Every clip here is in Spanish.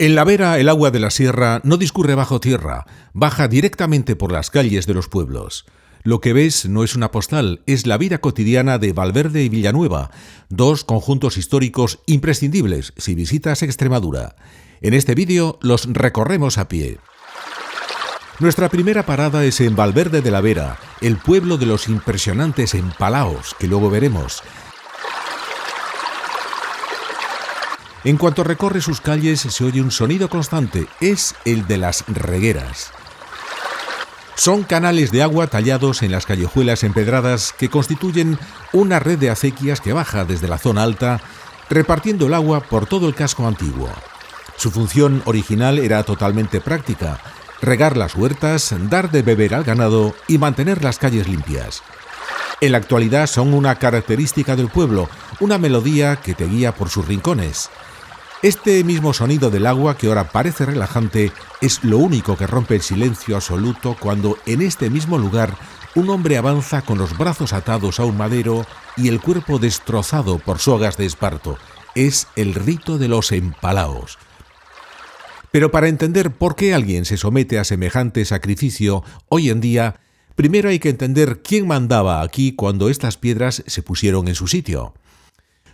En La Vera, el agua de la sierra no discurre bajo tierra, baja directamente por las calles de los pueblos. Lo que ves no es una postal, es la vida cotidiana de Valverde y Villanueva, dos conjuntos históricos imprescindibles si visitas Extremadura. En este vídeo los recorremos a pie. Nuestra primera parada es en Valverde de la Vera, el pueblo de los impresionantes empalaos, que luego veremos. En cuanto recorre sus calles se oye un sonido constante, es el de las regueras. Son canales de agua tallados en las callejuelas empedradas que constituyen una red de acequias que baja desde la zona alta, repartiendo el agua por todo el casco antiguo. Su función original era totalmente práctica: regar las huertas, dar de beber al ganado y mantener las calles limpias. En la actualidad son una característica del pueblo, una melodía que te guía por sus rincones. Este mismo sonido del agua, que ahora parece relajante, es lo único que rompe el silencio absoluto cuando en este mismo lugar un hombre avanza con los brazos atados a un madero y el cuerpo destrozado por sogas de esparto. Es el rito de los empalaos. Pero para entender por qué alguien se somete a semejante sacrificio hoy en día, primero hay que entender quién mandaba aquí cuando estas piedras se pusieron en su sitio.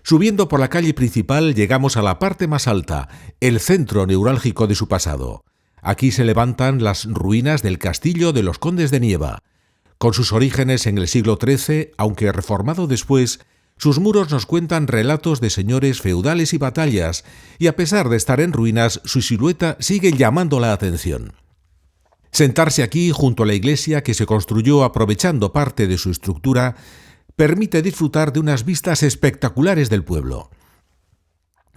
Subiendo por la calle principal llegamos a la parte más alta, el centro neurálgico de su pasado. Aquí se levantan las ruinas del castillo de los Condes de Nieva. Con sus orígenes en el siglo XIII, aunque reformado después, sus muros nos cuentan relatos de señores feudales y batallas, y a pesar de estar en ruinas, su silueta sigue llamando la atención. Sentarse aquí, junto a la iglesia que se construyó aprovechando parte de su estructura, permite disfrutar de unas vistas espectaculares del pueblo.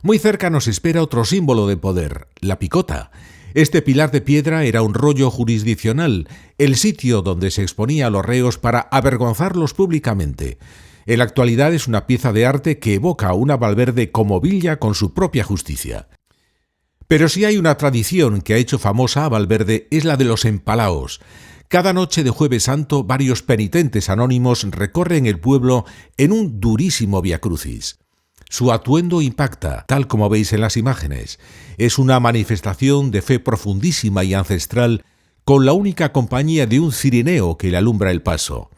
Muy cerca nos espera otro símbolo de poder, la picota. Este pilar de piedra era un rollo jurisdiccional, el sitio donde se exponía a los reos para avergonzarlos públicamente. En la actualidad es una pieza de arte que evoca a una Valverde como villa con su propia justicia. Pero si hay una tradición que ha hecho famosa a Valverde es la de los empalaos. Cada noche de Jueves Santo varios penitentes anónimos recorren el pueblo en un durísimo viacrucis. Su atuendo impacta, tal como veis en las imágenes. Es una manifestación de fe profundísima y ancestral, con la única compañía de un cirineo que le alumbra el paso.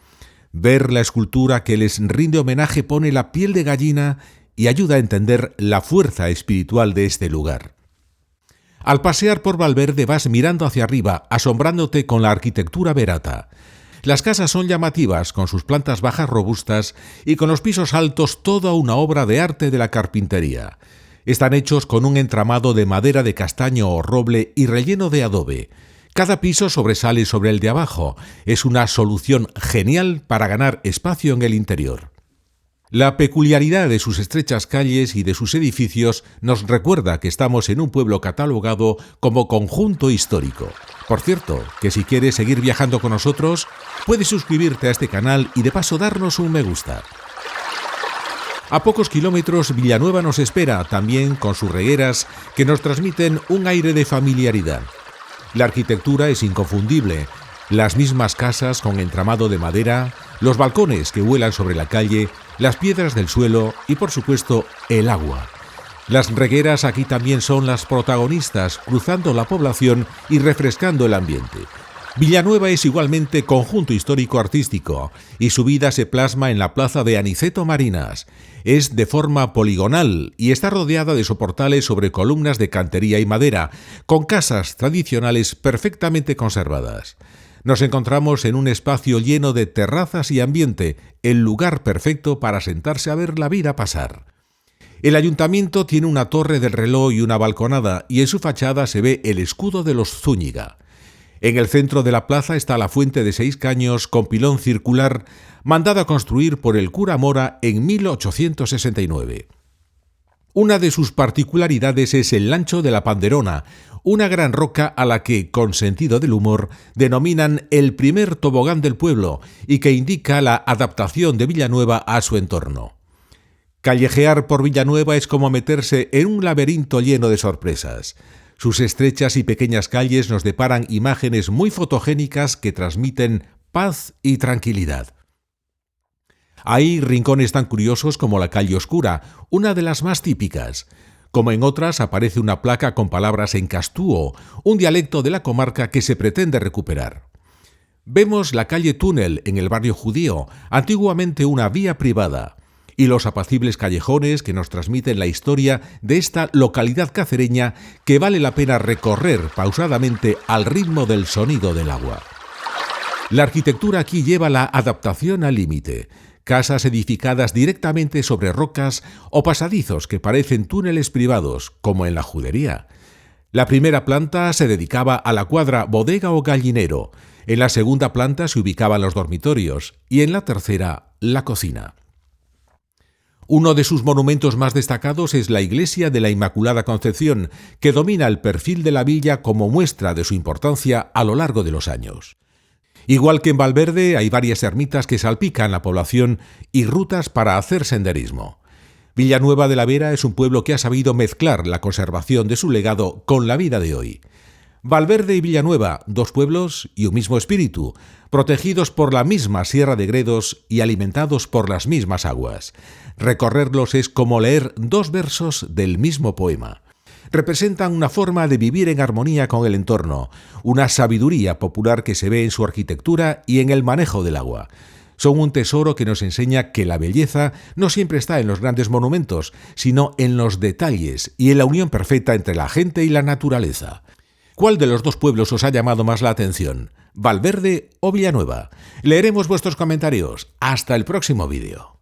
Ver la escultura que les rinde homenaje pone la piel de gallina y ayuda a entender la fuerza espiritual de este lugar. Al pasear por Valverde vas mirando hacia arriba, asombrándote con la arquitectura verata. Las casas son llamativas, con sus plantas bajas robustas y con los pisos altos toda una obra de arte de la carpintería. Están hechos con un entramado de madera de castaño o roble y relleno de adobe. Cada piso sobresale sobre el de abajo. Es una solución genial para ganar espacio en el interior. La peculiaridad de sus estrechas calles y de sus edificios nos recuerda que estamos en un pueblo catalogado como conjunto histórico. Por cierto, que si quieres seguir viajando con nosotros, puedes suscribirte a este canal y de paso darnos un me gusta. A pocos kilómetros Villanueva nos espera, también con sus regueras que nos transmiten un aire de familiaridad. La arquitectura es inconfundible. Las mismas casas con entramado de madera, los balcones que vuelan sobre la calle, las piedras del suelo y, por supuesto, el agua. Las regueras aquí también son las protagonistas, cruzando la población y refrescando el ambiente. Villanueva es igualmente conjunto histórico-artístico y su vida se plasma en la plaza de Aniceto Marinas. Es de forma poligonal y está rodeada de soportales sobre columnas de cantería y madera, con casas tradicionales perfectamente conservadas. Nos encontramos en un espacio lleno de terrazas y ambiente, el lugar perfecto para sentarse a ver la vida pasar. El ayuntamiento tiene una torre del reloj y una balconada, y en su fachada se ve el escudo de los Zúñiga. En el centro de la plaza está la fuente de 6 caños con pilón circular, mandada a construir por el cura Mora en 1869. Una de sus particularidades es el Lancho de la Panderona, una gran roca a la que, con sentido del humor, denominan el primer tobogán del pueblo y que indica la adaptación de Villanueva a su entorno. Callejear por Villanueva es como meterse en un laberinto lleno de sorpresas. Sus estrechas y pequeñas calles nos deparan imágenes muy fotogénicas que transmiten paz y tranquilidad. Hay rincones tan curiosos como la calle Oscura, una de las más típicas. como en otras aparece una placa con palabras en castúo, un dialecto de la comarca que se pretende recuperar. Vemos la calle Túnel en el barrio judío, antiguamente una vía privada, y los apacibles callejones que nos transmiten la historia de esta localidad cacereña que vale la pena recorrer pausadamente al ritmo del sonido del agua. La arquitectura aquí lleva la adaptación al límite. Casas edificadas directamente sobre rocas o pasadizos que parecen túneles privados, como en la judería. La primera planta se dedicaba a la cuadra bodega o gallinero, en la segunda planta se ubicaban los dormitorios y en la tercera la cocina. Uno de sus monumentos más destacados es la iglesia de la Inmaculada Concepción, que domina el perfil de la villa como muestra de su importancia a lo largo de los años. Igual que en Valverde, hay varias ermitas que salpican la población y rutas para hacer senderismo. Villanueva de la Vera es un pueblo que ha sabido mezclar la conservación de su legado con la vida de hoy. Valverde y Villanueva, dos pueblos y un mismo espíritu, protegidos por la misma Sierra de Gredos y alimentados por las mismas aguas. Recorrerlos es como leer dos versos del mismo poema. Representan una forma de vivir en armonía con el entorno, una sabiduría popular que se ve en su arquitectura y en el manejo del agua. Son un tesoro que nos enseña que la belleza no siempre está en los grandes monumentos, sino en los detalles y en la unión perfecta entre la gente y la naturaleza. ¿Cuál de los dos pueblos os ha llamado más la atención? ¿Valverde o Villanueva? Leeremos vuestros comentarios. Hasta el próximo vídeo.